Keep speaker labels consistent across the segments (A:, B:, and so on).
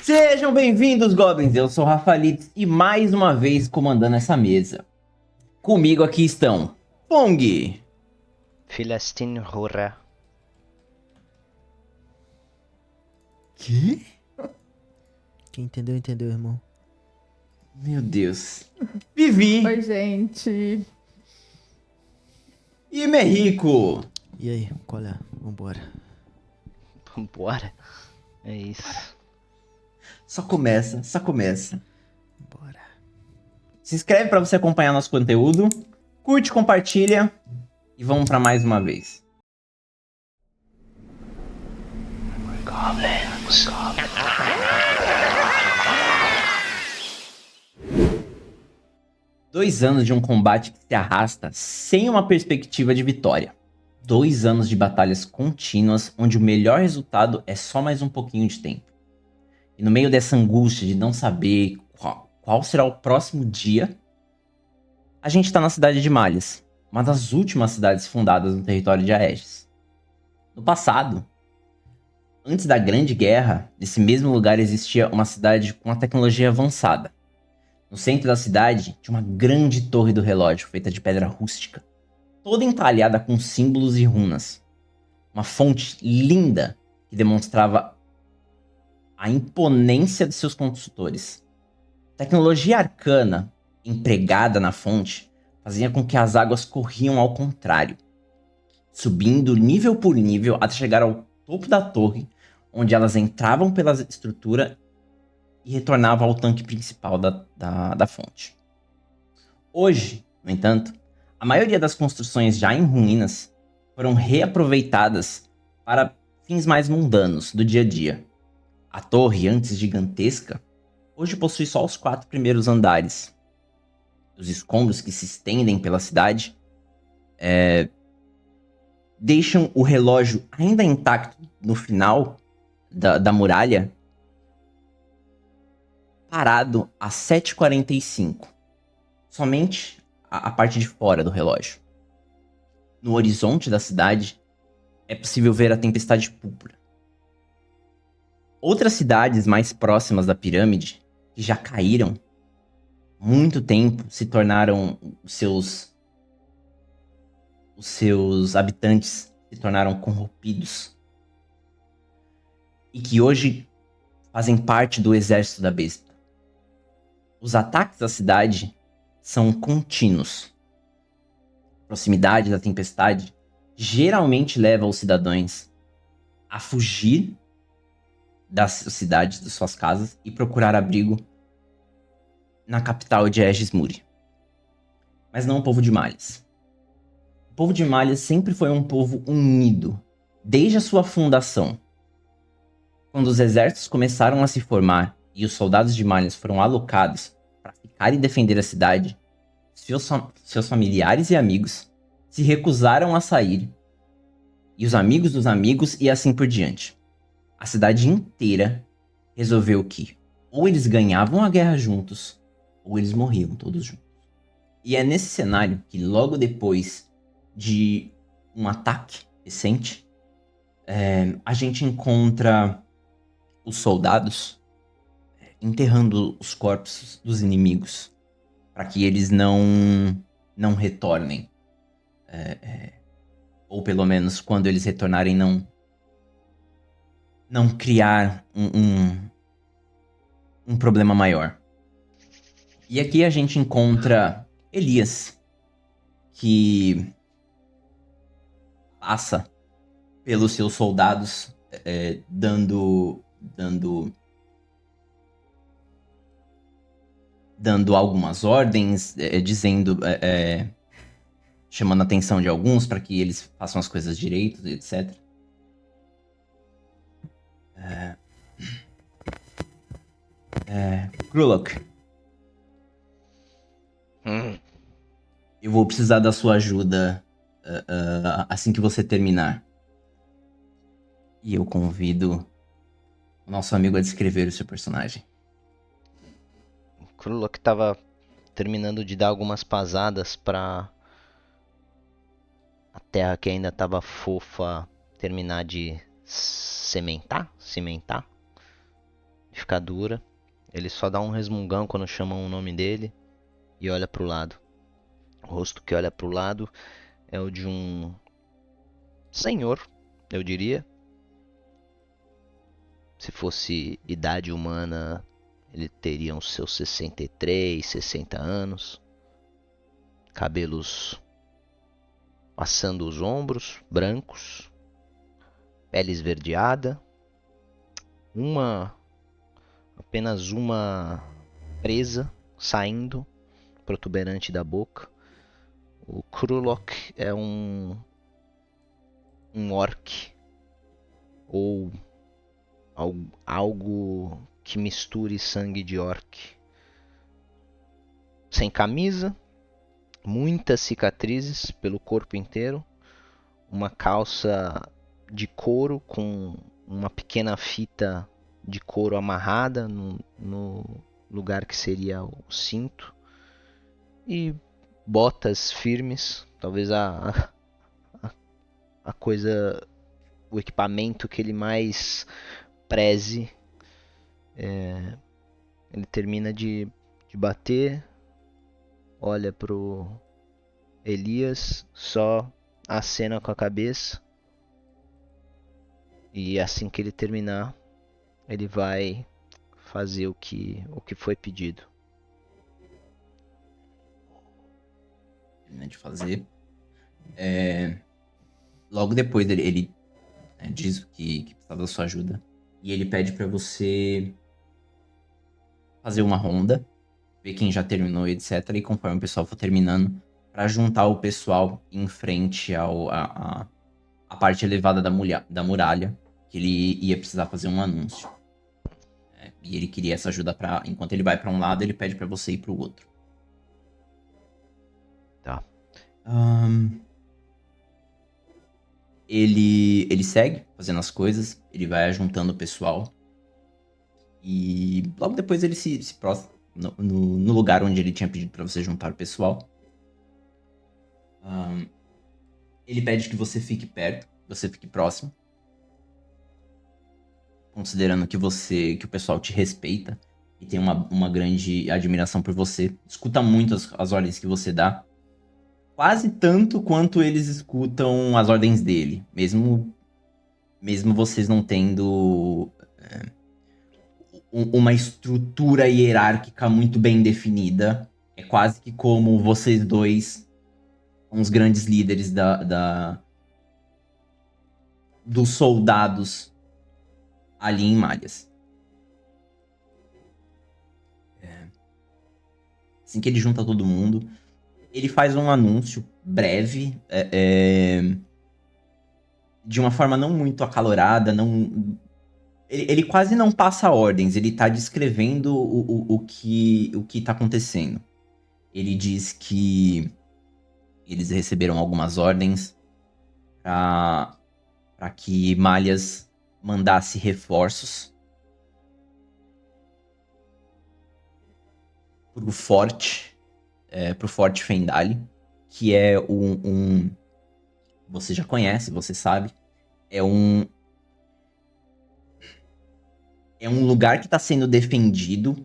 A: Sejam bem-vindos, Goblins! Eu sou o Rafalitz e mais uma vez comandando essa mesa. Comigo aqui estão Pong,
B: Philastin Hurra.
A: Que?
C: Quem entendeu, entendeu, irmão.
A: Meu Deus, Vivi
D: Oi, gente.
A: e Merrico.
C: E aí, qual é? Vambora.
B: Bora. É isso.
A: Só começa.
C: Bora.
A: Se inscreve para você acompanhar nosso conteúdo, curte, compartilha e vamos para mais uma vez.
B: Goblins.
A: 2 anos de um combate que se arrasta sem uma perspectiva de vitória. 2 anos de batalhas contínuas onde o melhor resultado é só mais um pouquinho de tempo. E no meio dessa angústia de não saber qual será o próximo dia, a gente está na cidade de Mallias, uma das últimas cidades fundadas no território de Aegis. No passado, antes da Grande Guerra, nesse mesmo lugar existia uma cidade com uma tecnologia avançada. No centro da cidade tinha uma grande torre do relógio feita de pedra rústica, toda entalhada com símbolos e runas. Uma fonte linda que demonstrava a imponência de seus construtores. A tecnologia arcana empregada na fonte fazia com que as águas corriam ao contrário, subindo nível por nível até chegar ao topo da torre, onde elas entravam pela estrutura e retornavam ao tanque principal da fonte. Hoje, no entanto, a maioria das construções já em ruínas foram reaproveitadas para fins mais mundanos do dia a dia. A torre, antes gigantesca, hoje possui só os 4 primeiros andares. Os escombros que se estendem pela cidade deixam o relógio ainda intacto no final da muralha, parado a 7h45. Somente a parte de fora do relógio. No horizonte da cidade, é possível ver a tempestade púrpura. Outras cidades mais próximas da pirâmide, que já caíram, muito tempo se tornaram os seus habitantes se tornaram corrompidos. E que hoje fazem parte do exército da besta. Os ataques à cidade são contínuos. A proximidade da tempestade geralmente leva os cidadãos a fugir das cidades, de suas casas, e procurar abrigo na capital de Aegis Muri. Mas não o povo de Mallias. O povo de Mallias sempre foi um povo unido, desde a sua fundação. Quando os exércitos começaram a se formar e os soldados de Mallias foram alocados para ficar e defender a cidade, seus familiares e amigos se recusaram a sair, e os amigos dos amigos e assim por diante. A cidade inteira resolveu que ou eles ganhavam a guerra juntos, ou eles morriam todos juntos. E é nesse cenário que logo depois de um ataque recente, a gente encontra os soldados enterrando os corpos dos inimigos para que eles não retornem. Ou pelo menos quando eles retornarem não criar um problema maior. E aqui a gente encontra Elias, que passa pelos seus soldados dando algumas ordens, dizendo, chamando a atenção de alguns para que eles façam as coisas direito, etc. Krulok, eu vou precisar da sua ajuda assim que você terminar. E eu convido o nosso amigo a descrever o seu personagem.
B: O Krulok tava terminando de dar algumas pasadas pra a terra que ainda tava fofa terminar de cimentar, ficar dura. Ele só dá um resmungão quando chamam o nome dele e olha pro lado. O rosto que olha pro lado é o de um senhor, eu diria. Se fosse idade humana, ele teria uns seus 63, 60 anos. Cabelos passando os ombros, brancos. Pele esverdeada. Apenas uma presa saindo, protuberante da boca. O Krulok é um orc, ou algo que misture sangue de orc. Sem camisa, muitas cicatrizes pelo corpo inteiro, uma calça de couro com uma pequena fita de couro amarrada no lugar que seria o cinto, e botas firmes, talvez a coisa, o equipamento que ele mais preze. Ele termina de bater, olha pro Elias, só acena com a cabeça, e assim que ele terminar, ele vai fazer o que foi pedido.
A: Termina de fazer. Logo depois ele diz que precisava da sua ajuda. E ele pede pra você fazer uma ronda, ver quem já terminou, etc. E conforme o pessoal for terminando, pra juntar o pessoal em frente à parte elevada da muralha, que ele ia precisar fazer um anúncio. E ele queria essa ajuda pra... Enquanto ele vai pra um lado, ele pede pra você ir pro outro.
B: Tá.
A: Ele segue fazendo as coisas, ele vai juntando o pessoal. E logo depois ele se prostra no lugar onde ele tinha pedido pra você juntar o pessoal. Ele pede que você fique perto, você fique próximo. Considerando que o pessoal te respeita e tem uma grande admiração por você. Escuta muito as ordens que você dá. Quase tanto quanto eles escutam as ordens dele. Mesmo vocês não tendo uma estrutura hierárquica muito bem definida. É quase que como vocês dois são os grandes líderes dos soldados ali em Malhas. Assim que ele junta todo mundo, ele faz um anúncio breve, de uma forma não muito acalorada, ele quase não passa ordens, ele tá descrevendo o que tá acontecendo. Ele diz que eles receberam algumas ordens para que Malhas mandasse reforços pro forte Fendali, que é você já conhece, você sabe, é um lugar que está sendo defendido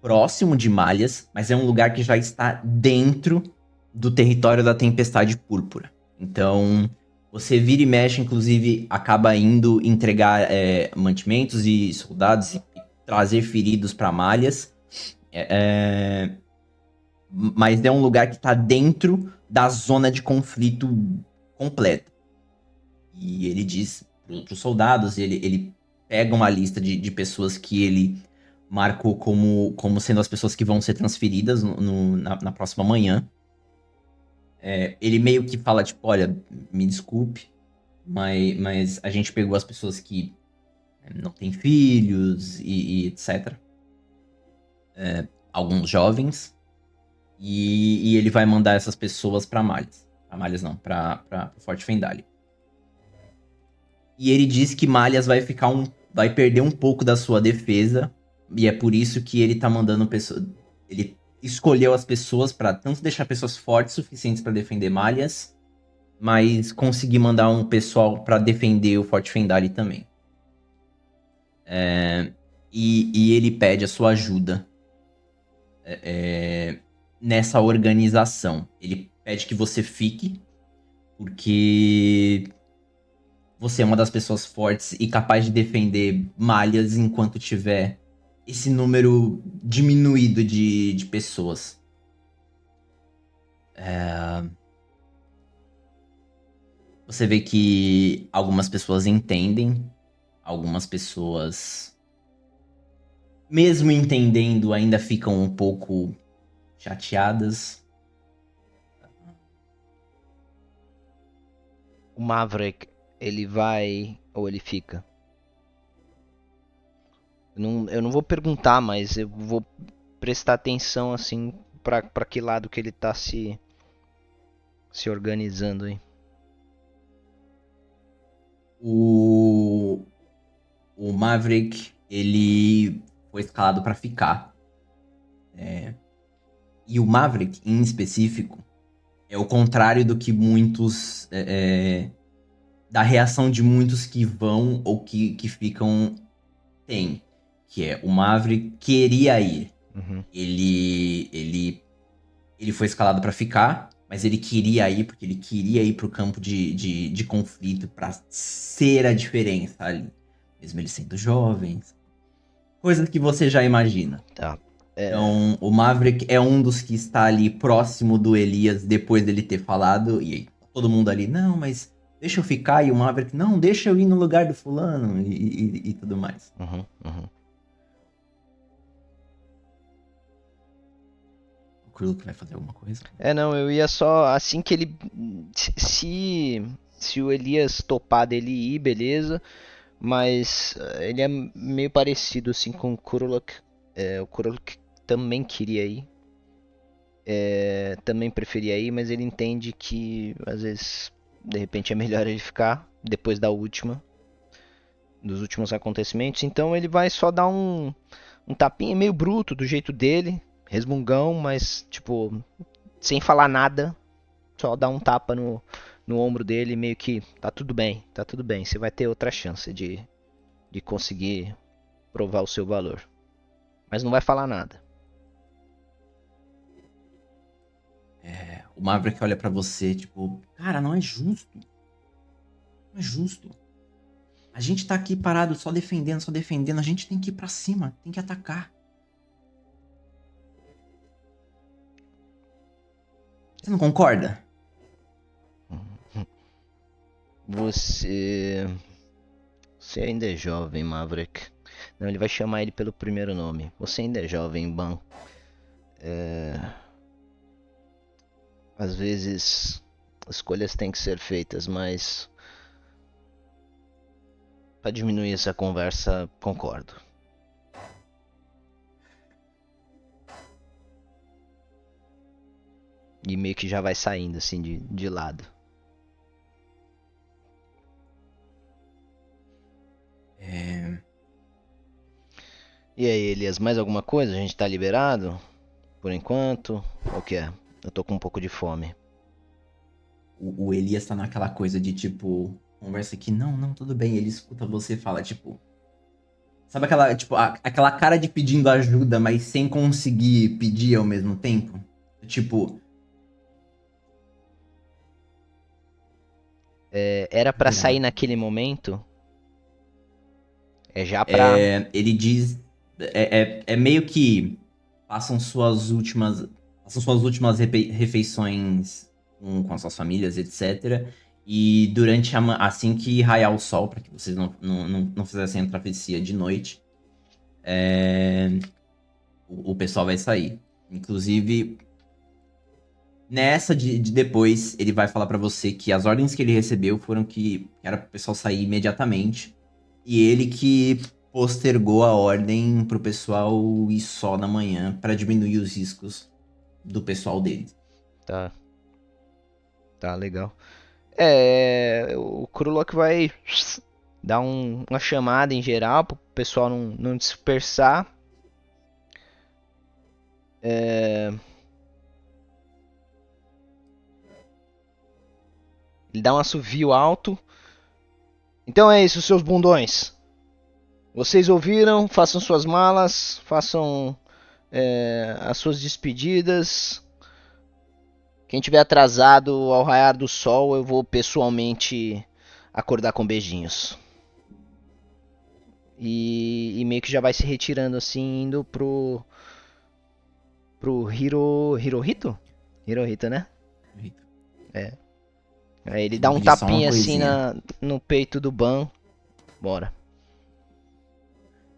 A: próximo de Malhas, mas é um lugar que já está dentro do território da Tempestade Púrpura. Então, você vira e mexe, inclusive, acaba indo entregar mantimentos e soldados e trazer feridos para Malhas. Mas é um lugar que está dentro da zona de conflito completa. E ele diz para os soldados, ele pega uma lista de pessoas que ele marcou como sendo as pessoas que vão ser transferidas na próxima manhã. Ele meio que fala, tipo, olha, me desculpe, mas a gente pegou as pessoas que não têm filhos e etc. Alguns jovens. E ele vai mandar essas pessoas pra Malhas. Pra Malhas não, pra Forte Fendali. E ele diz que Malhas vai perder um pouco da sua defesa. E é por isso que ele tá mandando pessoas... Ele escolheu as pessoas pra tanto deixar pessoas fortes suficientes pra defender Malhas, mas conseguir mandar um pessoal pra defender o Forte Fendali também. e ele pede a sua ajuda nessa organização. Ele pede que você fique, porque você é uma das pessoas fortes e capaz de defender malhas enquanto tiver esse número diminuído de pessoas. Você vê que algumas pessoas entendem, algumas pessoas, mesmo entendendo, ainda ficam um pouco chateadas.
B: O Maverick, ele vai ou ele fica? Eu não vou perguntar, mas eu vou prestar atenção assim pra que lado que ele tá se organizando aí.
A: O Maverick, ele foi escalado pra ficar. E o Maverick, em específico, é o contrário do que muitos. Da reação de muitos que vão ou que ficam tem. Que é o Maverick queria ir.
B: Uhum.
A: Ele foi escalado pra ficar, mas ele queria ir porque ele queria ir pro campo de conflito pra ser a diferença ali. Mesmo ele sendo jovem. Coisa que você já imagina.
B: Tá.
A: Então, o Maverick é um dos que está ali próximo do Elias depois dele ter falado. E aí, todo mundo ali, não, mas deixa eu ficar. E o Maverick, não, deixa eu ir no lugar do fulano e tudo mais.
B: Uhum, uhum.
A: O Krulk vai fazer alguma coisa?
B: Não, eu ia só. Assim que ele. Se o Elias topar dele ir, beleza. Mas ele é meio parecido assim com o Kuruluk. O Kuruluk também queria ir. Também preferia ir, mas ele entende que às vezes, de repente, é melhor ele ficar depois dos últimos acontecimentos. Então ele vai só dar um tapinha meio bruto do jeito dele, resmungão, mas tipo, sem falar nada, só dar um tapa no ombro dele, meio que tá tudo bem, você vai ter outra chance de conseguir provar o seu valor. Mas não vai falar nada.
A: O Maverick olha pra você, tipo, cara, não é justo. Não é justo. A gente tá aqui parado só defendendo. A gente tem que ir pra cima, tem que atacar. Você não concorda?
B: Você ainda é jovem, Maverick. Não, ele vai chamar ele pelo primeiro nome. Você ainda é jovem, Ban. Às vezes escolhas têm que ser feitas, mas para diminuir essa conversa, concordo. E meio que já vai saindo assim de lado. E aí, Elias, mais alguma coisa? A gente tá liberado? Por enquanto? Ou o que é? Eu tô com um pouco de fome.
A: O Elias tá naquela coisa de tipo, conversa aqui, não, tudo bem. Ele escuta você e fala, tipo. Sabe aquela, tipo, aquela cara de pedindo ajuda, mas sem conseguir pedir ao mesmo tempo? Tipo.
B: Era pra sair naquele momento? É já pra.
A: Ele diz. É meio que passam suas últimas refeições com as suas famílias, etc. E durante assim que raiar o sol, para que vocês não fizessem a travessia de noite, o pessoal vai sair. Inclusive, nessa de depois, ele vai falar para você que as ordens que ele recebeu foram que era pro pessoal sair imediatamente. E ele que postergou a ordem pro pessoal ir só na manhã para diminuir os riscos do pessoal dele.
B: Tá. Tá, legal. O Krulok vai dar uma chamada em geral pro pessoal não dispersar. Ele dá um assovio alto. Então é isso, seus bundões. Vocês ouviram? Façam suas malas, façam as suas despedidas. Quem tiver atrasado ao raiar do sol, eu vou pessoalmente acordar com beijinhos. E meio que já vai se retirando assim, indo pro Hirohito? Hirohito, né? Aí ele dá
A: Vou
B: um
A: pedir só uma
B: tapinha assim
A: coisinha.
B: no peito do Ban. Bora.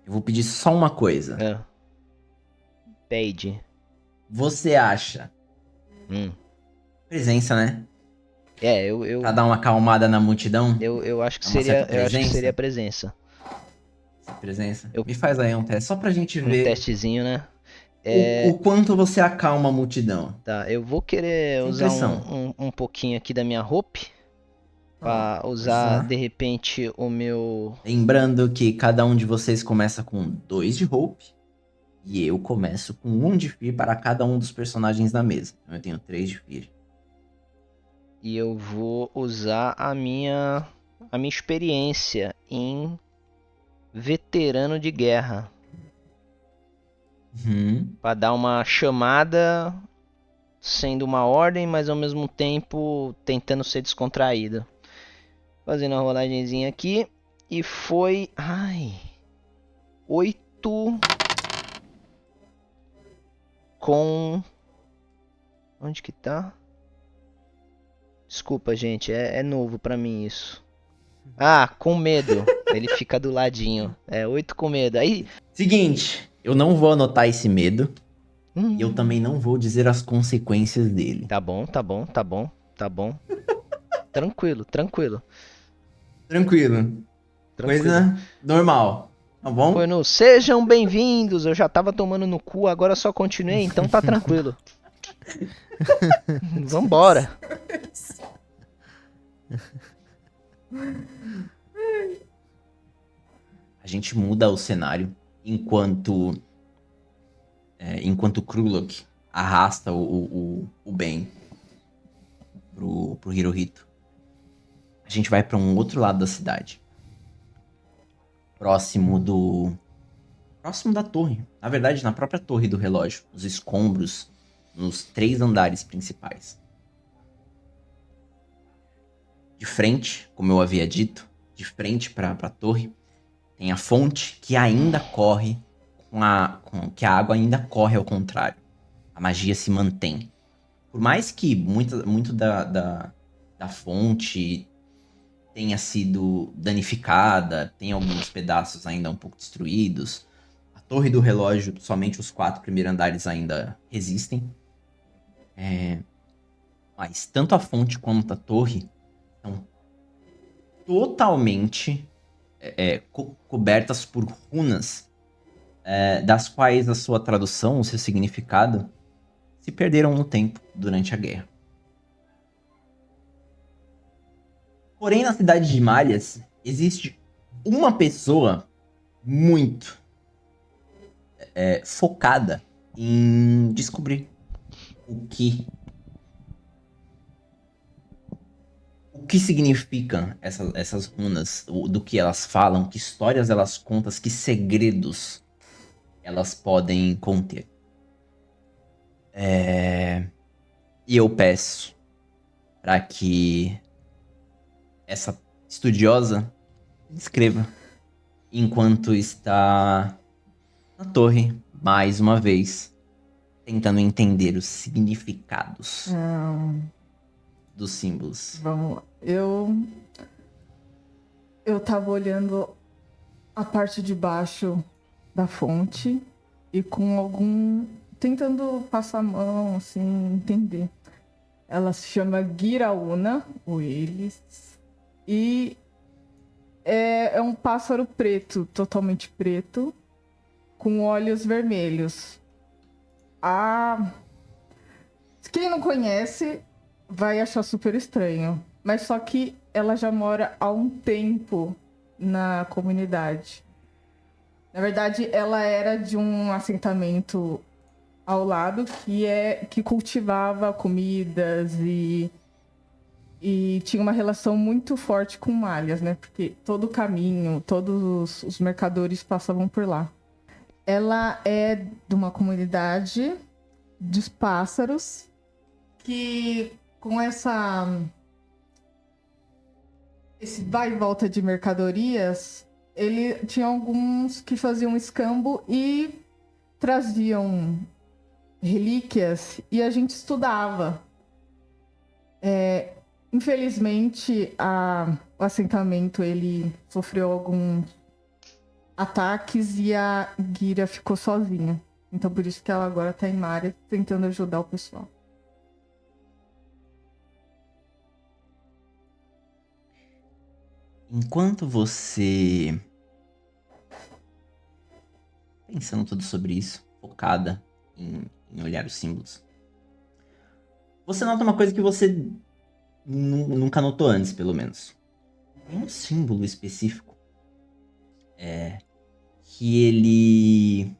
A: Eu vou pedir só uma coisa.
B: É. Pede.
A: Você acha?
B: Hum.
A: Presença, né?
B: Eu
A: Pra dar uma acalmada na multidão?
B: Eu acho que
A: É uma
B: seria,
A: certa
B: eu acho que seria a
A: presença?
B: presença.
A: Presença.
B: Eu-
A: Me faz aí um teste, só pra gente
B: Um
A: ver
B: testezinho, né?
A: o quanto você acalma a multidão.
B: Tá, eu vou querer
A: Sem
B: usar
A: pressão.
B: um pouquinho aqui da minha roupa pra usar
A: Usar.
B: de repente o meu.
A: Lembrando que cada um de vocês começa com 2 de Hope. E eu começo com 1 de Fear para cada um dos personagens da mesa. Então eu tenho 3 de Fear.
B: E eu vou usar a minha experiência em veterano de guerra
A: Uhum.
B: pra dar uma chamada sendo uma ordem, mas ao mesmo tempo tentando ser descontraído. Fazendo a rolagenzinha aqui e foi, 8 com onde que tá? Desculpa, gente, é novo pra mim isso. Com medo. Ele fica do ladinho. 8 com medo. Aí.
A: Seguinte, eu não vou anotar esse medo.
B: Hum,
A: E eu também não vou dizer as consequências dele.
B: Tá bom, tá bom, tá bom, tá bom. Tranquilo, tranquilo.
A: Tranquilo.
B: Tranquilo.
A: Coisa normal. Tá bom?
B: Foi no Sejam bem-vindos. Eu já tava tomando no cu, agora só continuei, então tá tranquilo. Vambora.
A: A gente muda o cenário enquanto Krulok arrasta o Ben pro Hirohito. A gente vai pra um outro lado da cidade. Próximo da torre. Na verdade, na própria torre do relógio. Os escombros nos 3 andares principais. De frente, como eu havia dito, de frente para a torre, tem a fonte que ainda corre, que a água ainda corre ao contrário. A magia se mantém. Por mais que muito da fonte tenha sido danificada, tem alguns pedaços ainda um pouco destruídos, a torre do relógio, somente os 4 primeiros andares ainda resistem. Mas tanto a fonte quanto a torre estão totalmente cobertas por runas, das quais a sua tradução, o seu significado, se perderam no tempo durante a guerra. Porém, na cidade de Malhas, existe uma pessoa muito focada em descobrir o que significam essas runas, do que elas falam, que histórias elas contam, que segredos elas podem conter. E eu peço para que essa estudiosa escreva enquanto está na torre, mais uma vez, tentando entender os significados dos símbolos.
D: Vamos lá. Eu tava olhando a parte de baixo da fonte e tentando passar a mão, assim, entender. Ela se chama Giraúna, ou eles, e é um pássaro preto, totalmente preto, com olhos vermelhos. Quem não conhece vai achar super estranho, mas só que ela já mora há um tempo na comunidade. Na verdade, ela era de um assentamento ao lado que cultivava comidas e E tinha uma relação muito forte com malhas, né? Porque todo o caminho, todos os mercadores passavam por lá. Ela é de uma comunidade dos pássaros que, com esse vai e volta de mercadorias, ele tinha alguns que faziam escambo e traziam relíquias e a gente estudava. Infelizmente, o assentamento ele sofreu alguns ataques e a Gira ficou sozinha. Então por isso que ela agora tá em Maria tentando ajudar o pessoal.
A: Enquanto você... pensando tudo sobre isso, focada em olhar os símbolos, você nota uma coisa que você nunca notou antes, pelo menos. Tem um símbolo específico que ele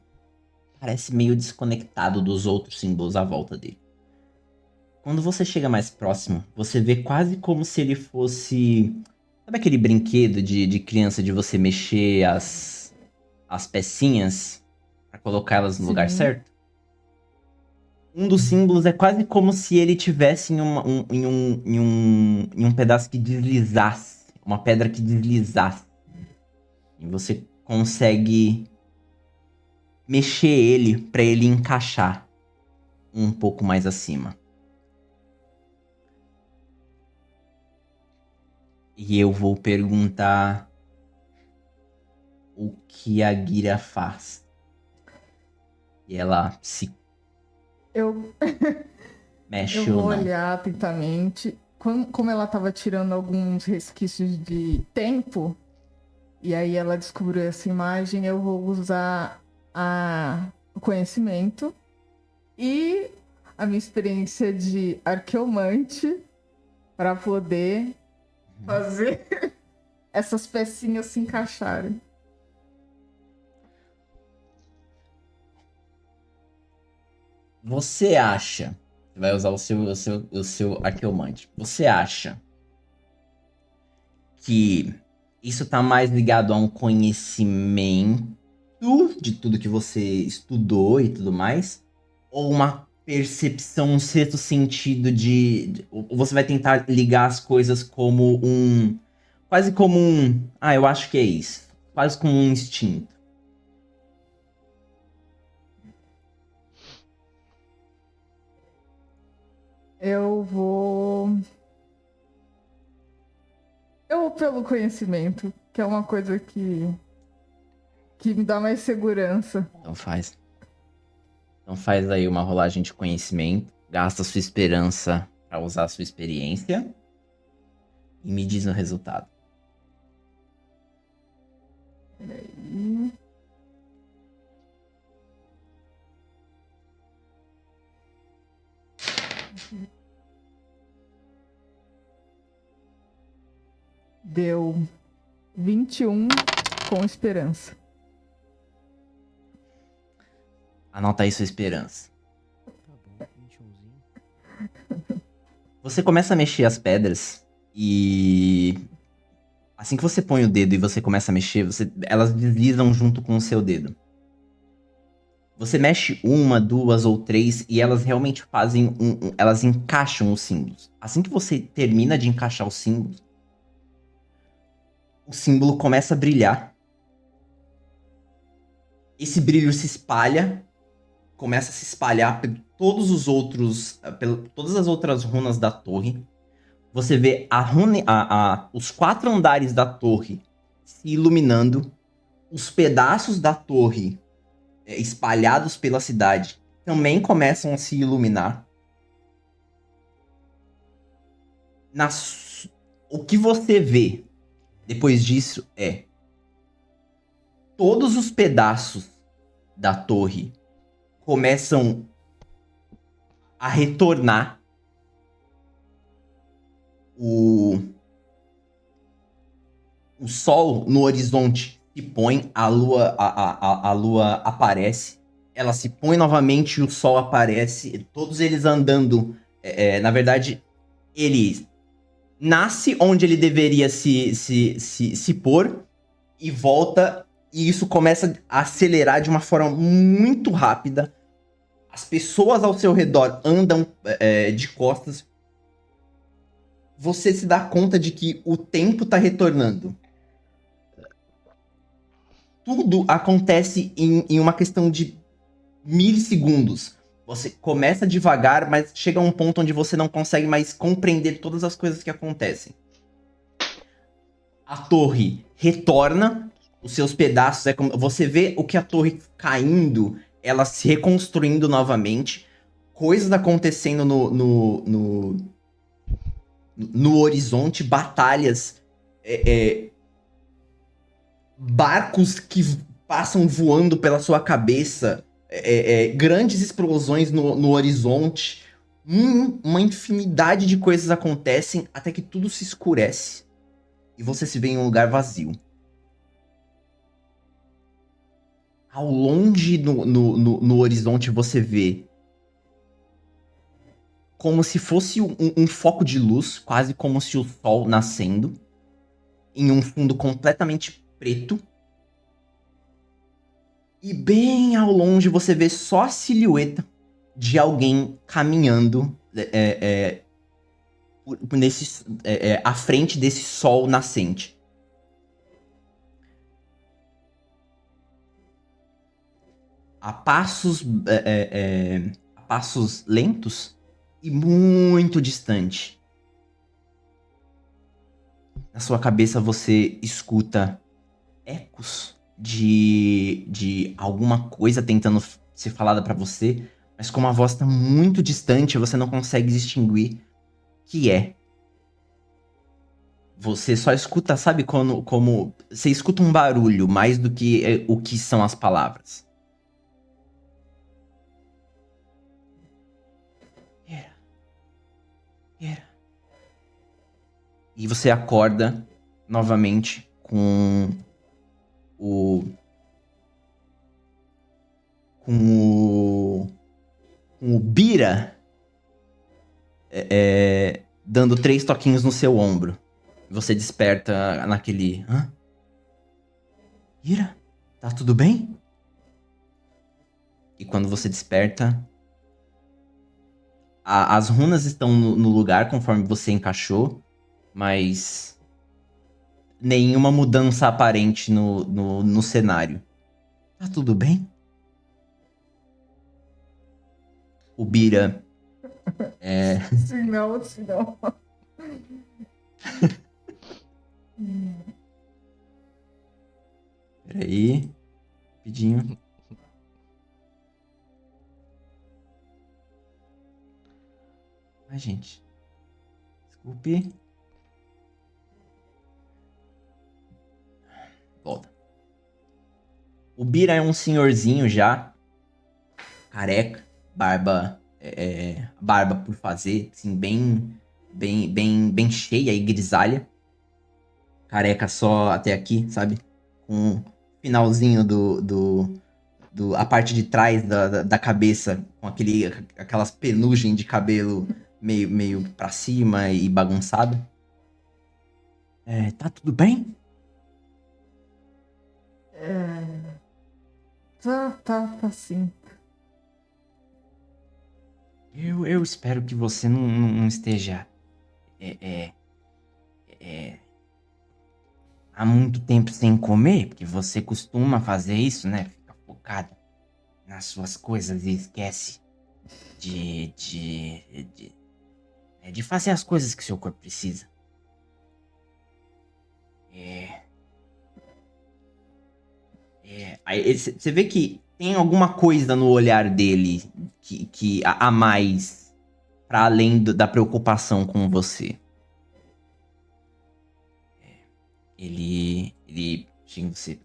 A: parece meio desconectado dos outros símbolos à volta dele. Quando você chega mais próximo, você vê quase como se ele fosse... sabe aquele brinquedo de criança de você mexer as pecinhas pra colocar elas no lugar certo? Um dos símbolos é quase como se ele tivesse em um pedaço que deslizasse. Uma pedra que deslizasse. E você consegue mexer ele pra ele encaixar um pouco mais acima. E eu vou perguntar o que a Gira faz. E ela se
D: Eu
A: mexe
D: vou
A: ou não.
D: olhar atentamente. Como ela tava tirando alguns resquícios de tempo, e aí ela descobriu essa imagem, eu vou usar o conhecimento e a minha experiência de arqueomante para poder fazer essas pecinhas se encaixarem.
A: Você acha... você vai usar o seu arqueomante. Você acha que isso tá mais ligado a um conhecimento de tudo que você estudou e tudo mais? Ou uma percepção, um sexto sentido ou você vai tentar ligar as coisas como quase como eu acho que é isso. Quase como um instinto.
D: Eu vou pelo conhecimento, que é uma coisa que me dá mais segurança.
A: Então faz aí uma rolagem de conhecimento. Gasta sua esperança pra usar a sua experiência. E me diz o resultado.
D: Peraí. Deu 21 com esperança.
A: Anota aí sua esperança.
C: Tá bom, 21zinho.
A: Você começa a mexer as pedras e... assim que você põe o dedo e você começa a mexer, elas deslizam junto com o seu dedo. Você mexe uma, duas ou três e elas realmente fazem elas encaixam os símbolos. Assim que você termina de encaixar os símbolos, o símbolo começa a brilhar. Esse brilho se espalha, começa a se espalhar por todas as outras runas da torre. Você vê os 4 andares da torre se iluminando, os pedaços da torre espalhados pela cidade também começam a se iluminar. O que você vê depois disso todos os pedaços da torre começam a retornar. O sol no horizonte se põe, a lua aparece, ela se põe novamente e o sol aparece, todos eles andando, na verdade, eles nasce onde ele deveria se pôr e volta, e isso começa a acelerar de uma forma muito rápida. As pessoas ao seu redor andam de costas. Você se dá conta de que o tempo tá retornando. Tudo acontece em uma questão de milissegundos. Você começa devagar, mas chega a um ponto onde você não consegue mais compreender todas as coisas que acontecem. A torre retorna, os seus pedaços, você vê o que a torre caindo, ela se reconstruindo novamente, coisas acontecendo no horizonte, batalhas, barcos que passam voando pela sua cabeça, grandes explosões no horizonte, uma infinidade de coisas acontecem até que tudo se escurece e você se vê em um lugar vazio. Ao longe no horizonte você vê como se fosse um foco de luz, quase como se o sol nascendo, em um fundo completamente preto. E bem ao longe você vê só a silhueta de alguém caminhando à frente desse sol nascente. A passos lentos e muito distante. Na sua cabeça você escuta ecos de alguma coisa tentando ser falada pra você, mas como a voz tá muito distante, você não consegue distinguir o que é. Você só escuta, sabe, como você escuta um barulho mais do que o que são as palavras. E você acorda novamente com o Bira dando 3 toquinhos no seu ombro. Você desperta naquele... Hã? Bira? Tá tudo bem? E quando você desperta... As runas estão no lugar conforme você encaixou, mas... nenhuma mudança aparente no cenário. Tá tudo bem? O Bira...
D: Se não.
A: Peraí. Rapidinho. Ai, gente. Desculpe. Volta. O Bira é um senhorzinho já. Careca. Barba. Barba por fazer. Assim, bem cheia e grisalha. Careca só até aqui, sabe? Com o finalzinho a parte de trás da cabeça, com aquelas penugens de cabelo meio pra cima e bagunçado. Tá tudo bem?
D: Tá sim.
A: Eu espero que você não esteja há muito tempo sem comer, porque você costuma fazer isso, né? Fica focada nas suas coisas e esquece de fazer as coisas que seu corpo precisa. Aí você vê que tem alguma coisa no olhar dele que a mais para além da preocupação com você. Ele chega em você.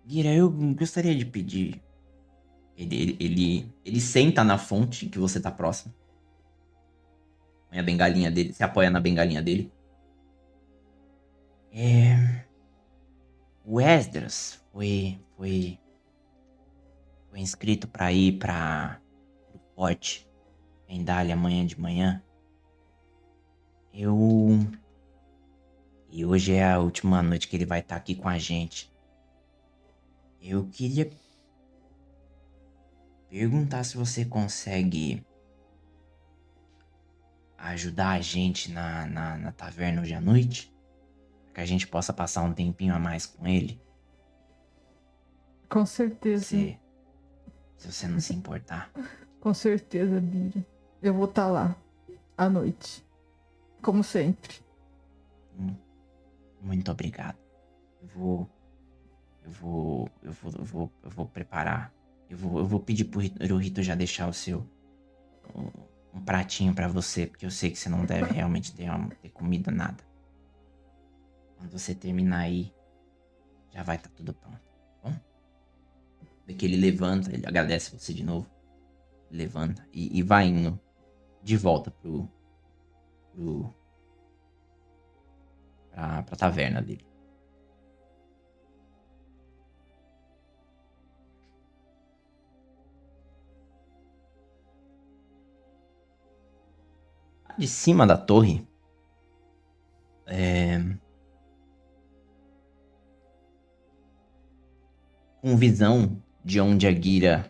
A: Gira, eu gostaria de pedir. Ele senta na fonte que você tá próximo. Põe a bengalinha dele, se apoia na bengalinha dele. O Esdras foi inscrito pra ir pro forte. em Dália amanhã de manhã. E hoje é a última noite que ele vai estar aqui com a gente. Eu queria perguntar se você consegue ajudar a gente na taverna hoje à noite. Pra que a gente possa passar um tempinho a mais com ele.
D: Com certeza.
A: Se você não se importar.
D: Com certeza, Bira. Eu vou estar lá à noite. Como sempre.
A: Muito obrigado. Eu vou preparar. Eu vou pedir pro Rito já deixar um pratinho pra você, porque eu sei que você não deve realmente ter comido nada. Quando você terminar aí, já vai estar tudo pronto, tá bom? Daí que ele levanta, ele agradece você de novo. Levanta e vai indo de volta pra taverna dele. De cima da torre, com visão de onde a Gira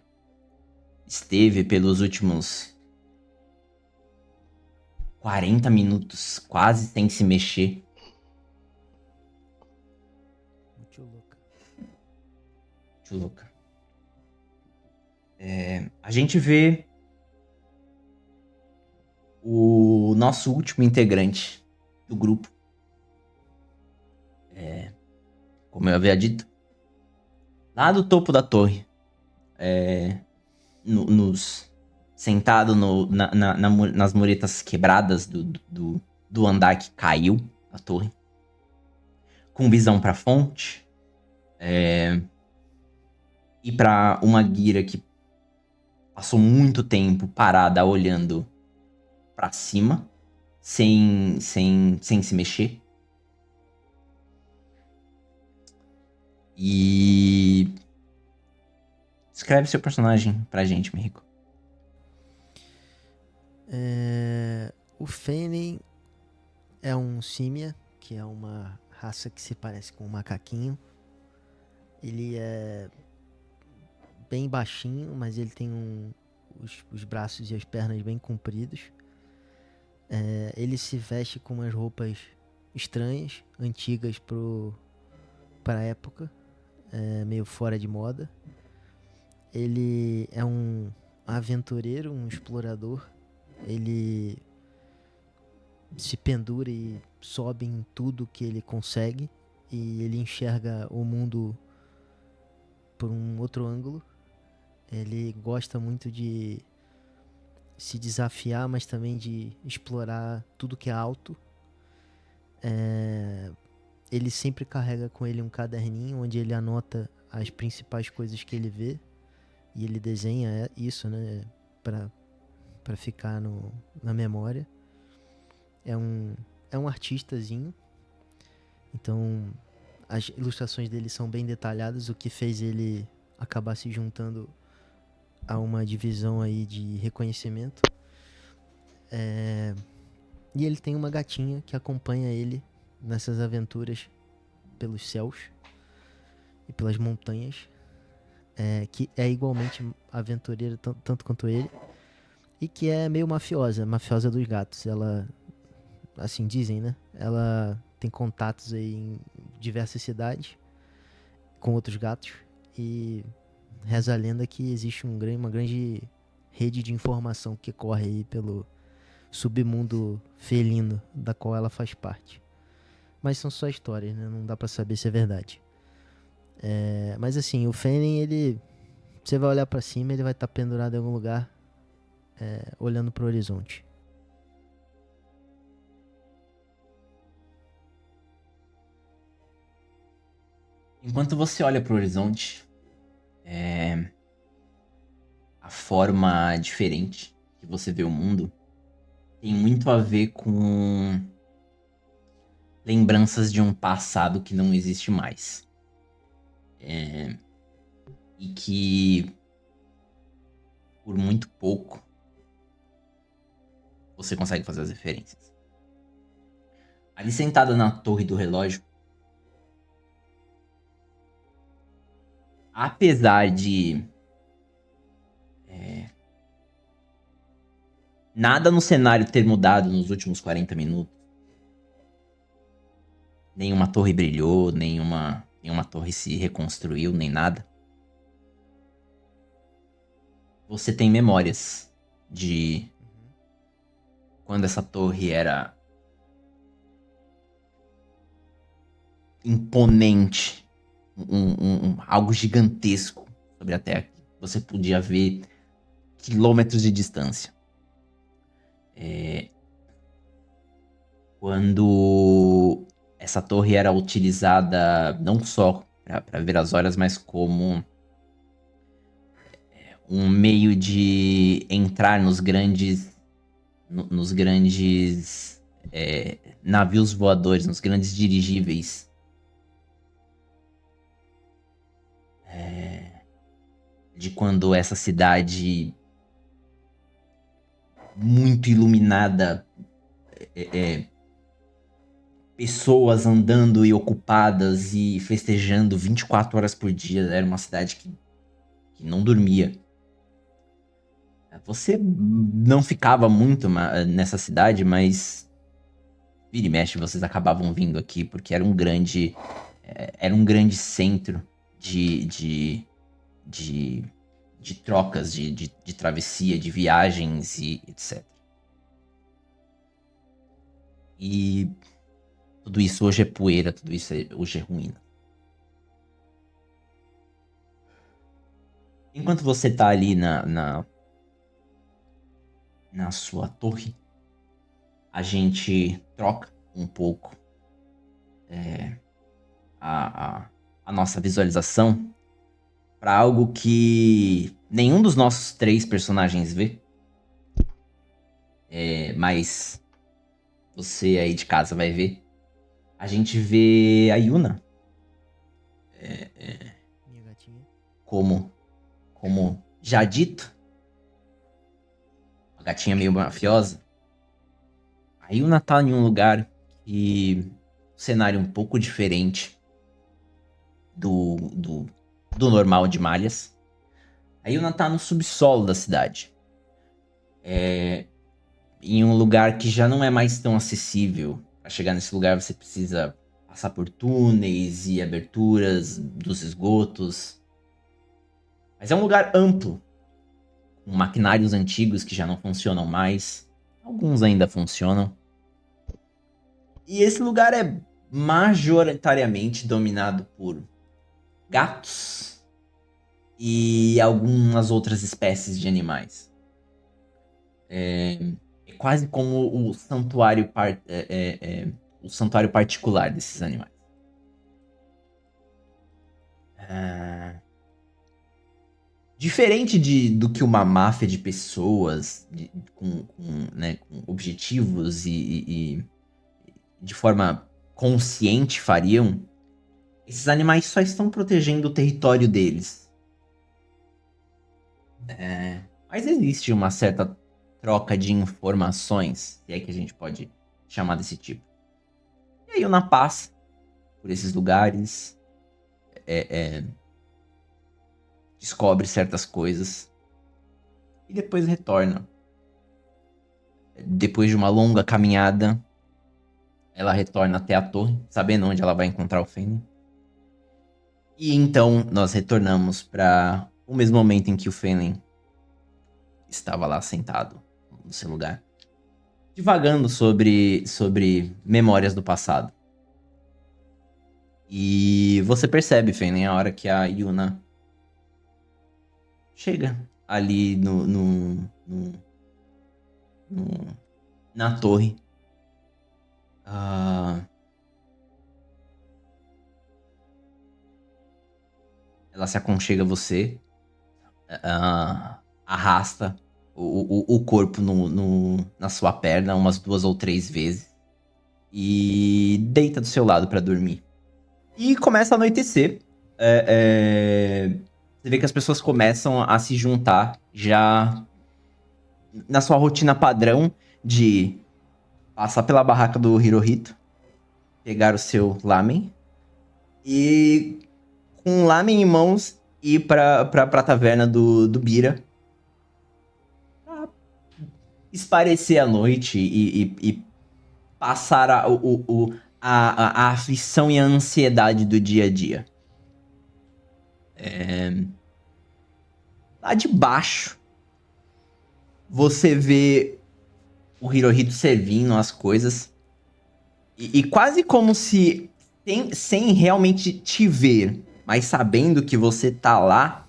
A: esteve pelos últimos 40 minutos, quase sem se mexer.
C: Muito louca.
A: Muito louca. A gente vê o nosso último integrante do grupo. Como eu havia dito, lá do topo da torre, sentado nas muretas quebradas do andar que caiu da torre, com visão pra fonte, e pra uma Gira que passou muito tempo parada olhando pra cima, sem se mexer. E descreve seu personagem pra gente, Mico.
C: O Fenen é um Simia, que é uma raça que se parece com um macaquinho. Ele é bem baixinho, mas ele tem os braços e as pernas bem compridos. Ele se veste com umas roupas estranhas, antigas pra época, meio fora de moda. Ele é um aventureiro, um explorador. Ele se pendura e sobe em tudo que ele consegue, e ele enxerga o mundo por um outro ângulo. Ele gosta muito de se desafiar, mas também de explorar tudo que é alto. Ele sempre carrega com ele um caderninho onde ele anota as principais coisas que ele vê, e ele desenha isso, né, para ficar na memória. É um artistazinho, então as ilustrações dele são bem detalhadas, o que fez ele acabar se juntando a uma divisão aí de reconhecimento. E ele tem uma gatinha que acompanha ele nessas aventuras pelos céus e pelas montanhas, que é igualmente aventureira tanto quanto ele, e que é meio mafiosa dos gatos. Ela, assim dizem, né? Ela tem contatos aí em diversas cidades com outros gatos, e reza a lenda que existe uma grande rede de informação que corre aí pelo submundo felino da qual ela faz parte. Mas são só histórias, né? Não dá pra saber se é verdade. Mas assim, o Fenen, ele... Você vai olhar pra cima, ele vai estar pendurado em algum lugar, olhando pro horizonte.
A: Enquanto você olha pro horizonte, a forma diferente que você vê o mundo tem muito a ver com lembranças de um passado que não existe mais. E que, por muito pouco, você consegue fazer as referências. Ali sentada na torre do relógio, apesar de nada no cenário ter mudado nos últimos 40 minutos, nenhuma torre brilhou, nenhuma torre se reconstruiu, nem nada. Você tem memórias de quando essa torre era imponente, algo gigantesco sobre a Terra. Você podia ver quilômetros de distância. Quando essa torre era utilizada não só para ver as horas, mas como um meio de entrar nos grandes navios voadores, nos grandes dirigíveis. De quando essa cidade muito iluminada, pessoas andando e ocupadas e festejando 24 horas por dia, era uma cidade que não dormia. Você não ficava muito nessa cidade, mas vira e mexe vocês acabavam vindo aqui porque era um grande centro de trocas, de travessia, de viagens e etc. E tudo isso hoje é poeira, tudo isso hoje é ruína. Enquanto você tá ali na sua torre, a gente troca um pouco a nossa visualização para algo que nenhum dos nossos 3 personagens vê. Mas você aí de casa vai ver. A gente vê a Yuna.
C: Minha gatinha.
A: Como já dito, uma gatinha meio mafiosa. A Yuna tá em um lugar que o cenário é um pouco diferente do normal de Malhas. A Yuna tá no subsolo da cidade. Em um lugar que já não é mais tão acessível. Para chegar nesse lugar você precisa passar por túneis e aberturas dos esgotos. Mas é um lugar amplo, com maquinários antigos que já não funcionam mais. Alguns ainda funcionam. E esse lugar é majoritariamente dominado por gatos e algumas outras espécies de animais. É quase como o santuário particular desses animais. Diferente do que uma máfia de pessoas com objetivos e de forma consciente fariam, esses animais só estão protegendo o território deles. Mas existe uma certa troca de informações, se é que a gente pode chamar desse tipo. E aí o Yuna passa por esses lugares, descobre certas coisas e depois retorna. Depois de uma longa caminhada, ela retorna até a torre, sabendo onde ela vai encontrar o Fenrir. E então nós retornamos para o mesmo momento em que o Fenrir estava lá sentado no seu lugar, divagando sobre memórias do passado. E você percebe, Fenrir, a hora que a Yuna chega ali na torre. Ela se aconchega a você, arrasta o corpo na sua perna umas 2 ou 3 vezes e deita do seu lado pra dormir. E começa a anoitecer. Você vê que as pessoas começam a se juntar já na sua rotina padrão de passar pela barraca do Hirohito, pegar o seu lamen e, com o lamen em mãos, ir pra taverna do Bira. Pra esparecer a noite e passar a aflição e a ansiedade do dia a dia. Lá de baixo, você vê o Hirohito servindo as coisas. E quase como se, sem realmente te ver, mas sabendo que você tá lá,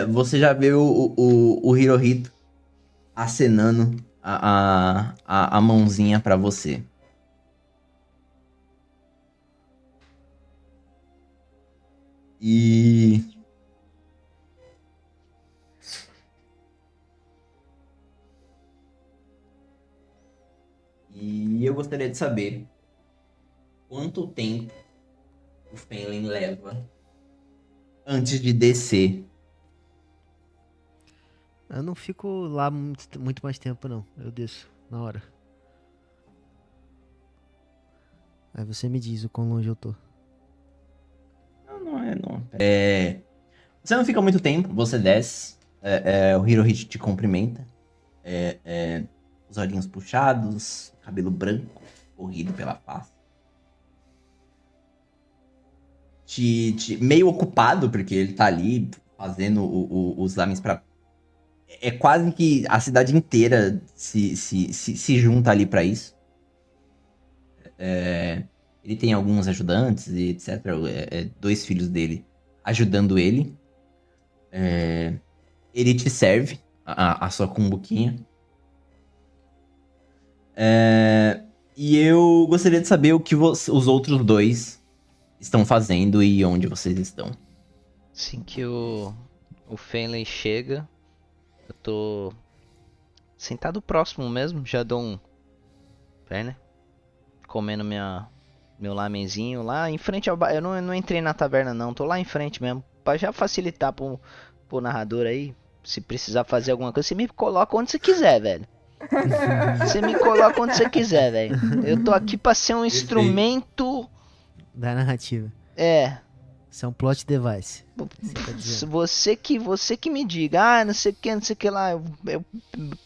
A: você já vê o Hirohito acenando a mãozinha pra você. E eu gostaria de saber quanto tempo o Fenlen leva antes de descer.
C: Eu não fico lá muito mais tempo, não. Eu desço na hora. Aí você me diz o quão longe eu tô.
A: Não. Você não fica muito tempo, você desce. O Hirohito te cumprimenta. Os olhinhos puxados, cabelo branco, corrido pela face. Meio ocupado, porque ele tá ali fazendo os lamens pra... É quase que a cidade inteira se junta ali pra isso. Ele tem alguns ajudantes e etc. 2 filhos dele ajudando ele. Ele te serve a sua cumbuquinha. E eu gostaria de saber o que os outros 2 estão fazendo e onde vocês estão.
B: Assim que o Fenley chega, eu tô sentado próximo mesmo, já dou um... né? Comendo meu lamenzinho lá em frente ao bar. Eu não entrei na taverna não, tô lá em frente mesmo. Pra já facilitar pro narrador aí, se precisar fazer alguma coisa, você me coloca onde você quiser, velho. Você me coloca onde você quiser, velho. Eu tô aqui pra ser um instrumento...
C: Da narrativa. Isso é um plot device.
B: Você que me diga, não sei o que lá, eu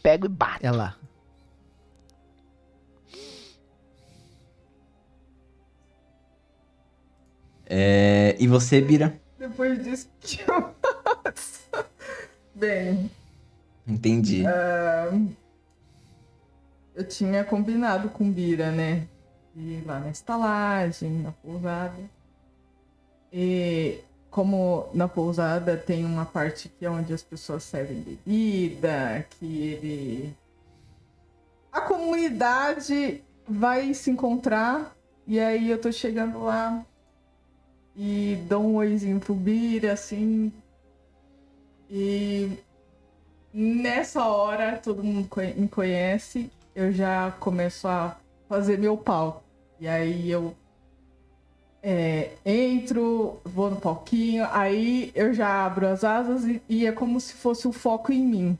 B: pego e bato.
C: É lá.
A: E você, Bira?
D: Depois disso que eu faço. Bem,
A: Entendi.
D: eu tinha combinado com Bira, né? Ir lá na estalagem, na pousada. E como na pousada tem uma parte que é onde as pessoas servem bebida, a comunidade vai se encontrar, e aí eu tô chegando lá e dou um oizinho pro Bira, assim. E nessa hora todo mundo me conhece, eu já começo a fazer meu palco. E aí eu entro, vou no palquinho, aí eu já abro as asas e é como se fosse o foco em mim.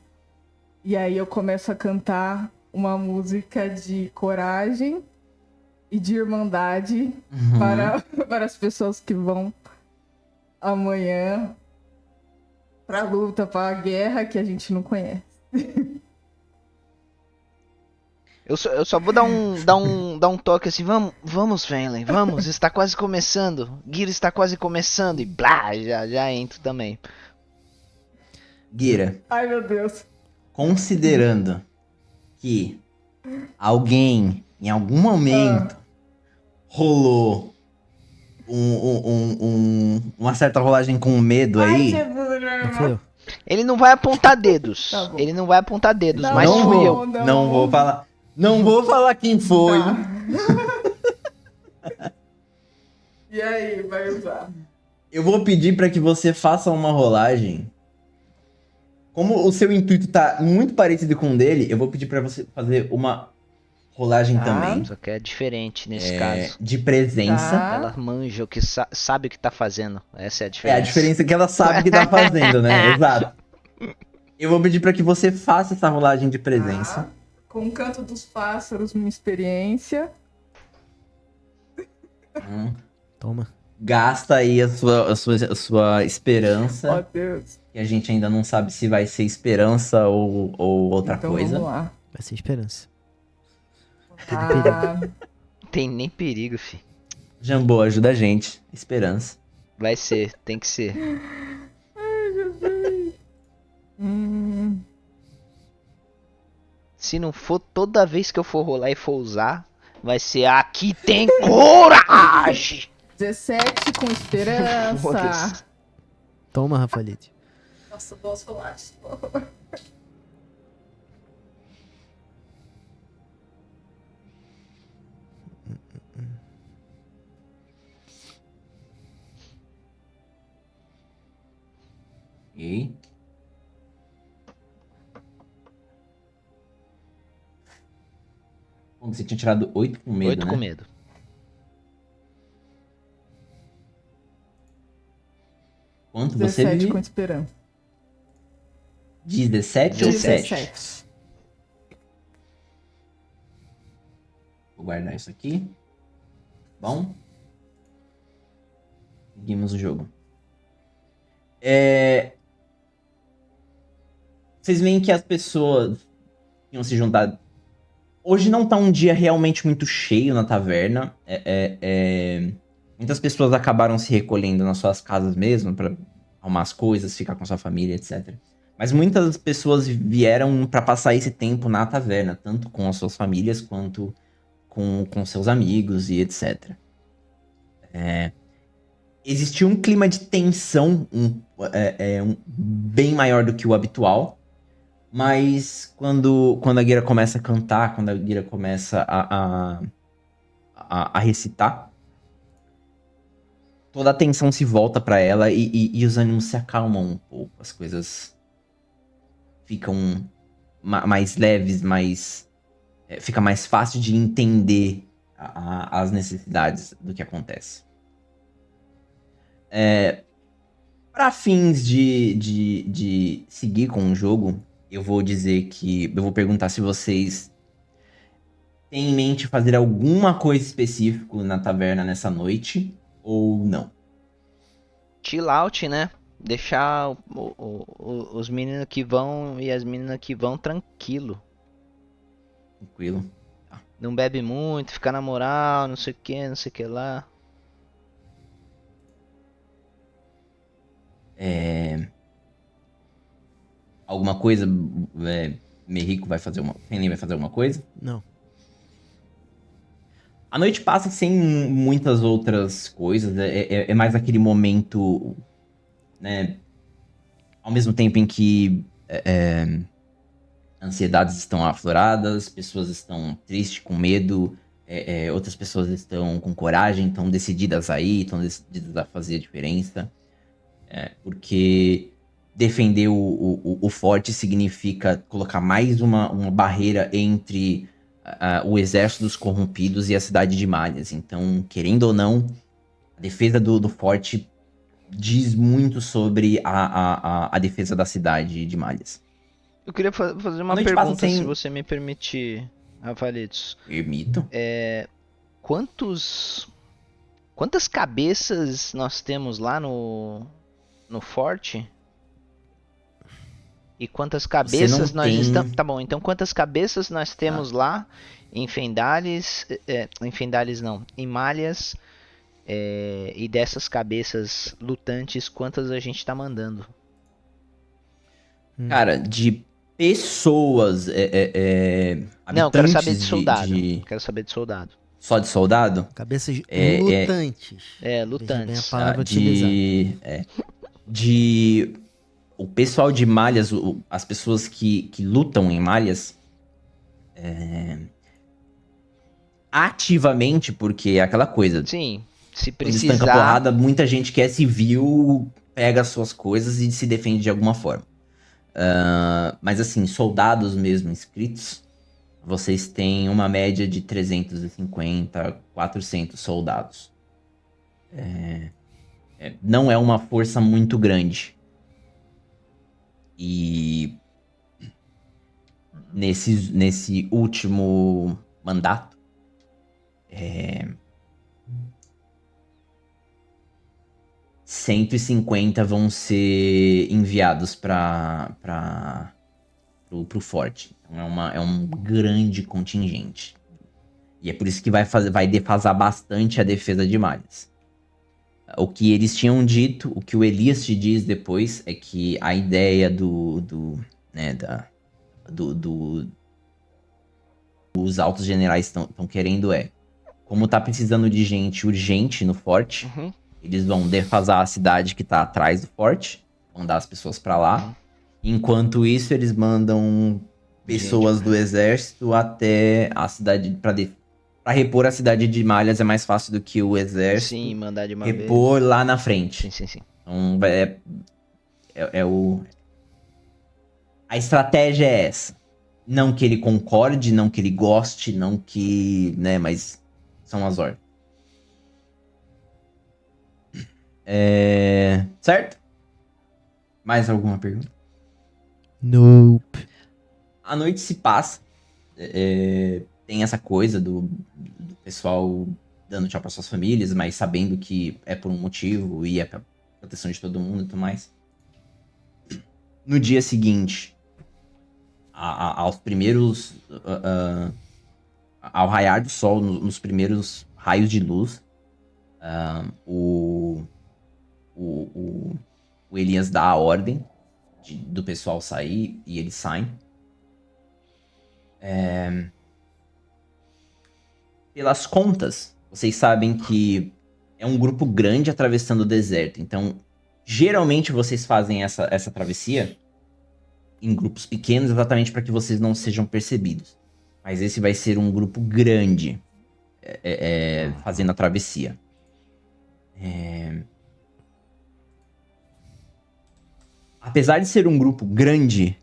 D: E aí eu começo a cantar uma música de coragem e de irmandade para as pessoas que vão amanhã pra luta, pra guerra que a gente não conhece.
B: Eu só vou dar um toque assim, vamos, Fenley, vamos, está quase começando. Gira está quase começando e blá, já entro também.
A: Gira,
D: Ai, meu Deus.
A: considerando que alguém, em algum momento, rolou uma certa rolagem com medo aí...
D: Ai, Jesus,
C: Não fui eu.
B: Ele não vai apontar dedos.
D: Tá bom.
B: Ele não vai apontar dedos,
D: Não,
B: mas
A: não
B: fui
A: vou,
B: eu.
A: não vou falar. Não vou falar quem foi.
D: Tá. E aí, vai usar?
A: Eu vou pedir pra que você faça uma rolagem. Como o seu intuito tá muito parecido com o dele, eu vou pedir pra você fazer uma rolagem
D: Tá.
A: também.
B: Só que é diferente nesse caso.
A: De presença.
D: Tá.
B: Ela manja o que sabe o que tá fazendo. Essa é a
A: É
B: diferença.
A: a diferença que ela sabe que tá fazendo, né? Exato. Eu vou pedir pra que você faça essa rolagem de presença.
D: Tá. Com o Canto dos Pássaros, minha experiência.
C: Toma.
A: Gasta aí a sua esperança.
D: Ó, Deus.
A: Que a gente ainda não sabe se vai ser esperança ou outra
D: Então
A: coisa.
D: vamos lá.
C: Vai ser esperança.
D: Ah,
B: Não tem nem perigo, fi.
A: Jambô, ajuda a gente. Esperança.
B: Vai ser, tem que ser. Se não for toda vez que eu for rolar e for usar, vai ser aqui tem coragem!
D: 17 com esperança.
B: Foda-se.
C: Toma, Rafaelite.
D: Nossa, duas rolagens, por favor.
A: E como você tinha tirado 8 com medo,
B: 8
A: né?
B: com medo.
A: Quanto você
D: 17
A: vive?
D: com esperança.
A: 17 ou 7?
D: 17.
A: Vou guardar isso aqui. Bom. Seguimos o jogo. Vocês veem que as pessoas que iam se juntar. Hoje não tá um dia realmente muito cheio na taverna. Muitas pessoas acabaram se recolhendo nas suas casas mesmo pra arrumar as coisas, ficar com sua família, etc. Mas muitas pessoas vieram pra passar esse tempo na taverna, tanto com as suas famílias quanto com seus amigos e etc. Existia um clima de tensão bem maior do que o habitual. Mas quando a Guira começa a cantar, quando a Guira começa a recitar, toda a tensão se volta pra ela e os ânimos se acalmam um pouco. As coisas ficam mais leves, fica mais fácil de entender as necessidades do que acontece. Para fins de seguir com o jogo, eu vou perguntar se vocês têm em mente fazer alguma coisa específica na taverna nessa noite ou não.
B: Chill out, né? Deixar os meninos que vão e as meninas que vão tranquilo.
A: Tranquilo.
B: Não bebe muito, fica na moral, não sei o que, não sei o que lá.
A: Alguma coisa? Merrico vai fazer Henley vai fazer alguma coisa?
C: Não.
A: A noite passa sem muitas outras coisas. É mais aquele momento, né? Ao mesmo tempo em que ansiedades estão afloradas, pessoas estão tristes, com medo, outras pessoas estão com coragem, estão decididas a ir, estão decididas a fazer a diferença. Porque defender o forte significa colocar mais uma barreira entre o exército dos corrompidos e a cidade de Malhas. Então, querendo ou não, a defesa do forte diz muito sobre a defesa da cidade de Malhas.
B: Eu queria fazer uma
A: noite passa
B: pergunta,
A: sem-
B: se você me permitir, Rafaelitos.
A: Permito.
B: Quantas cabeças nós temos lá no forte? E quantas cabeças
A: não
B: nós
A: tem-
B: estamos... Tá bom, então quantas cabeças nós temos lá em Fendales... em Fendales não, em Malhas... e dessas cabeças lutantes, quantas a gente tá mandando?
A: Cara, de pessoas,
B: Não, quero saber
A: habitantes
B: de soldado. Quero saber de soldado.
A: Só de soldado?
C: Cabeças
A: É-
C: lutantes.
B: É,
C: Veja bem a
B: lutantes.
C: palavra utilizada.
A: O pessoal de Malhas, as pessoas que lutam em Malhas, ativamente, porque é aquela coisa,
B: Sim, se
A: quando estanca
B: precisar...
A: porrada, muita gente que é civil pega as suas coisas e se defende de alguma forma. Mas assim, soldados mesmo inscritos, vocês têm uma média de 350, 400 soldados. Não é uma força muito grande. E nesse último mandato, 150 vão ser enviados pro forte. Então é um grande contingente. E é por isso que vai defasar bastante a defesa de Malhas. O que eles tinham dito, o que o Elias te diz depois, é que a ideia os altos generais estão querendo como tá precisando de gente urgente no forte,
B: Uhum.
A: eles vão defasar a cidade que tá atrás do forte, mandar as pessoas pra lá. Enquanto isso, eles mandam pessoas do exército até a cidade pra repor a cidade de Malhas é mais fácil do que o exército
B: Sim, mandar de uma
A: repor
B: vez.
A: lá na frente.
B: Sim.
A: Então, a estratégia é essa. Não que ele concorde, não que ele goste, não que, né, mas são as ordens. Certo? Mais alguma pergunta?
C: Nope.
A: A noite se passa. Tem essa coisa do pessoal dando tchau para suas famílias, mas sabendo que é por um motivo e é pra proteção de todo mundo e tudo mais. No dia seguinte, aos primeiros... ao raiar do sol, nos primeiros raios de luz, o Elias dá a ordem do pessoal sair e eles saem. Pelas contas, vocês sabem que é um grupo grande atravessando o deserto. Então, geralmente vocês fazem essa travessia em grupos pequenos, exatamente para que vocês não sejam percebidos. Mas esse vai ser um grupo grande fazendo a travessia. Apesar de ser um grupo grande,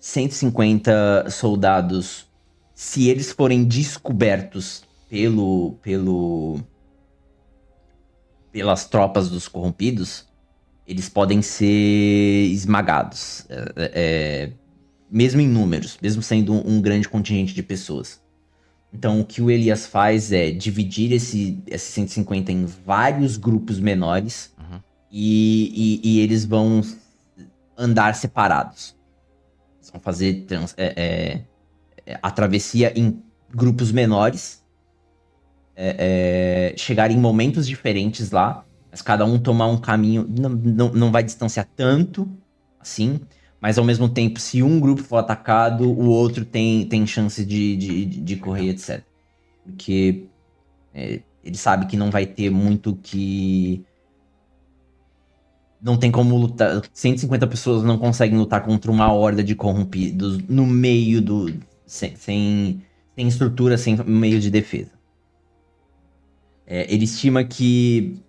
A: 150 soldados, se eles forem descobertos pelas tropas dos corrompidos, eles podem ser esmagados. Mesmo em números, mesmo sendo um grande contingente de pessoas. Então, o que o Elias faz é dividir esse 150 em vários grupos menores.
B: Uhum.
A: E eles vão andar separados. Eles vão fazer a travessia em grupos menores. Chegar em momentos diferentes lá. Mas cada um tomar um caminho. Não vai distanciar tanto assim. Mas ao mesmo tempo, se um grupo for atacado, o outro tem chance de correr, etc. Porque ele sabe que não vai ter muito que... Não tem como lutar. 150 pessoas não conseguem lutar contra uma horda de corrompidos no meio do... Sem estrutura, sem meio de defesa. Ele estima que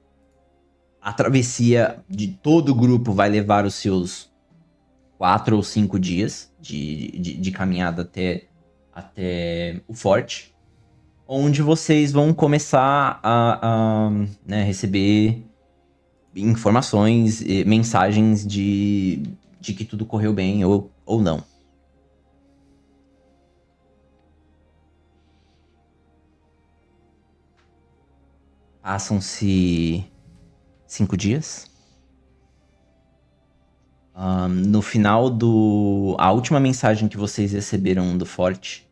A: a travessia de todo o grupo vai levar os seus 4 ou 5 dias de caminhada até o forte, onde vocês vão começar a receber informações, mensagens de que tudo correu bem ou não. Passam-se 5 dias. No final a última mensagem que vocês receberam do forte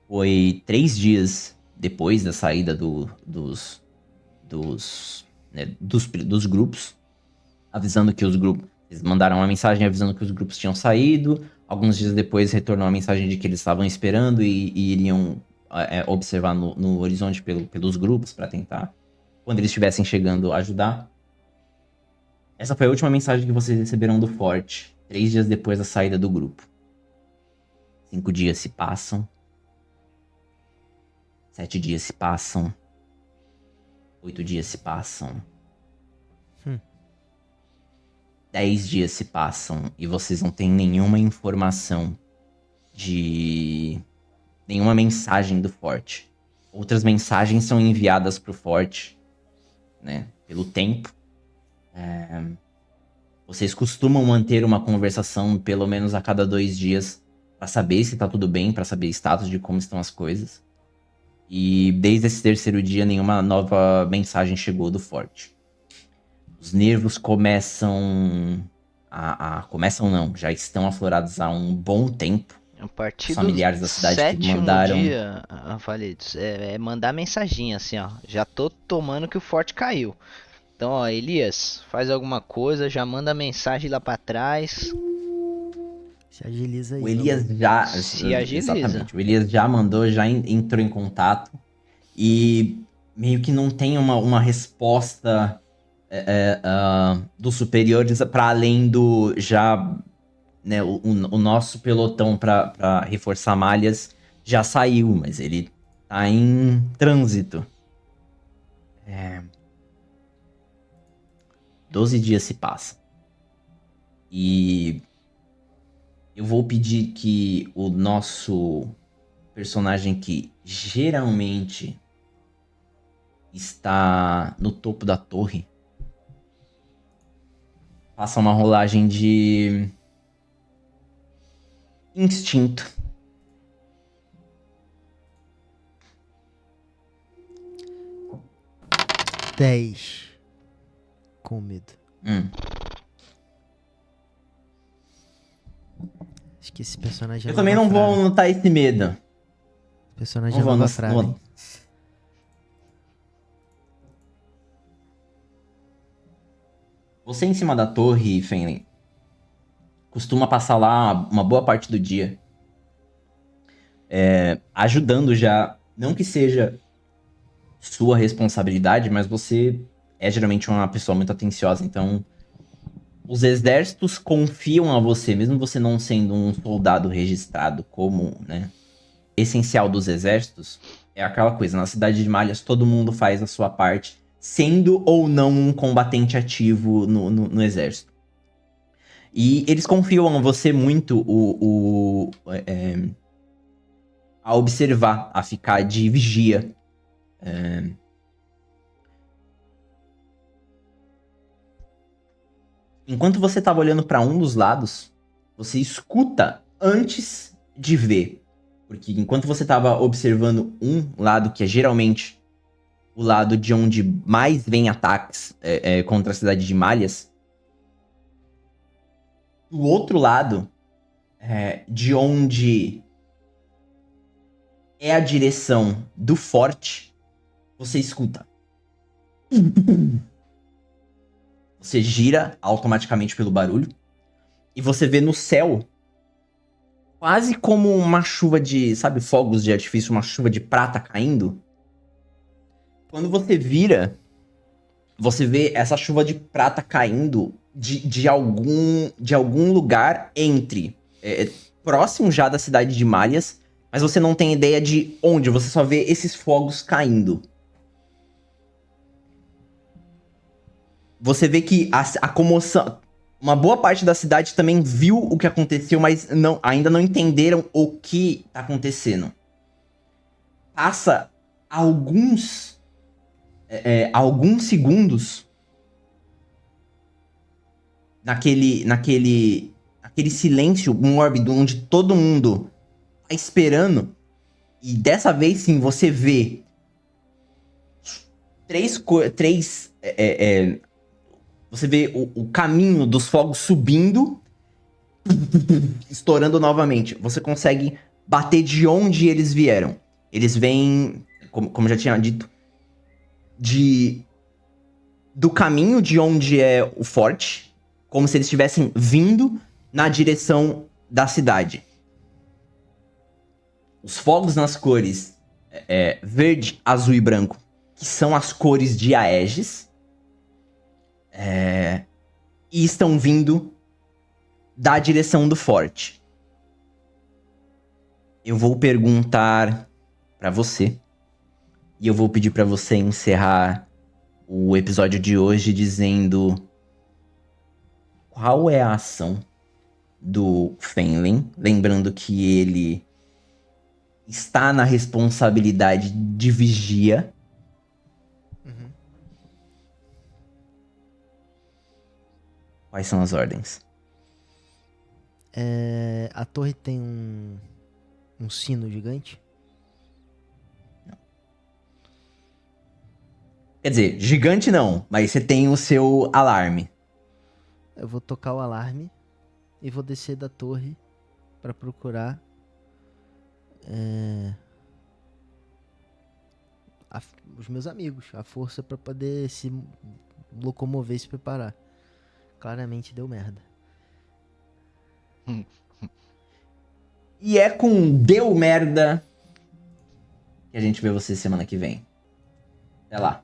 A: foi 3 dias depois da saída dos grupos, avisando que os grupos... Eles mandaram uma mensagem avisando que os grupos tinham saído. Alguns dias depois retornou a mensagem de que eles estavam esperando e iriam observar no horizonte pelos grupos para tentar, quando eles estivessem chegando, ajudar. Essa foi a última mensagem que vocês receberam do forte, 3 dias depois da saída do grupo. 5 dias se passam. 7 dias se passam. 8 dias se passam. 10 dias se passam e vocês não têm nenhuma informação nenhuma mensagem do forte. Outras mensagens são enviadas pro forte, né, pelo tempo. Vocês costumam manter uma conversação pelo menos a cada 2 dias pra saber se tá tudo bem, pra saber o status de como estão as coisas. E desde esse terceiro dia, nenhuma nova mensagem chegou do forte. Os nervos começam começam não, já estão aflorados há um bom tempo.
B: A partir
A: Os familiares
B: do
A: da cidade que
B: sétimo
A: mandaram...
B: dia, Validos, é mandar mensaginha assim, ó. Já tô tomando que o forte caiu. Então, ó, Elias, faz alguma coisa, já manda mensagem lá pra trás.
C: Se agiliza aí.
A: O Elias
C: Babu.
A: já...
B: Se agiliza.
A: Exatamente. O Elias já mandou, já entrou em contato. E meio que não tem uma resposta dos superiores para além do já... Né, o nosso pelotão para reforçar malhas já saiu, mas ele tá em trânsito. 12 dias se passam. E eu vou pedir que o nosso personagem que geralmente está no topo da torre faça uma rolagem de instinto.
C: 10. Com medo. Acho que esse personagem é
A: Eu também não vou
C: Nova Frame.
A: notar esse medo.
C: Esse personagem
A: Não
C: é
A: vou
C: Nova
A: no-
C: Frame.
A: no- Você em cima da torre, Fenlin, costuma passar lá uma boa parte do dia. Ajudando já. Não que seja sua responsabilidade, mas você é geralmente uma pessoa muito atenciosa. Então, os exércitos confiam a você, mesmo você não sendo um soldado registrado como, né, essencial dos exércitos. É aquela coisa, na cidade de Malhas todo mundo faz a sua parte, sendo ou não um combatente ativo no exército. E eles confiam a você muito a observar, a ficar de vigia. Enquanto você estava olhando para um dos lados, você escuta antes de ver. Porque enquanto você estava observando um lado, que é geralmente o lado de onde mais vem ataques contra a cidade de Malhas, do outro lado, de onde é a direção do forte, você escuta. Você gira automaticamente pelo barulho e você vê no céu quase como uma chuva de, sabe, fogos de artifício, uma chuva de prata caindo. Quando você vira, você vê essa chuva de prata caindo de algum lugar entre próximo já da cidade de Malhas, mas você não tem ideia de onde, você só vê esses fogos caindo. Você vê que a comoção... Uma boa parte da cidade também viu o que aconteceu, mas ainda não entenderam o que tá acontecendo. Passa alguns segundos naquele silêncio mórbido onde todo mundo tá esperando. E dessa vez sim, você vê você vê o caminho dos fogos subindo, estourando novamente. Você consegue bater de onde eles vieram. Eles vêm, como já tinha dito, do caminho de onde é o forte, como se eles estivessem vindo na direção da cidade. Os fogos nas cores verde, azul e branco, que são as cores de Aegis, e estão vindo da direção do forte. Eu vou perguntar pra você, e eu vou pedir pra você encerrar o episódio de hoje dizendo qual é a ação do Fenlin, lembrando que ele está na responsabilidade de vigia. Quais são as ordens?
C: A torre tem um sino gigante?
A: Quer dizer, gigante não, mas você tem o seu alarme.
C: Eu vou tocar o alarme e vou descer da torre pra procurar os meus amigos, a força pra poder se locomover e se preparar. Claramente deu merda.
A: E é com deu merda que a gente vê você semana que vem. Até lá.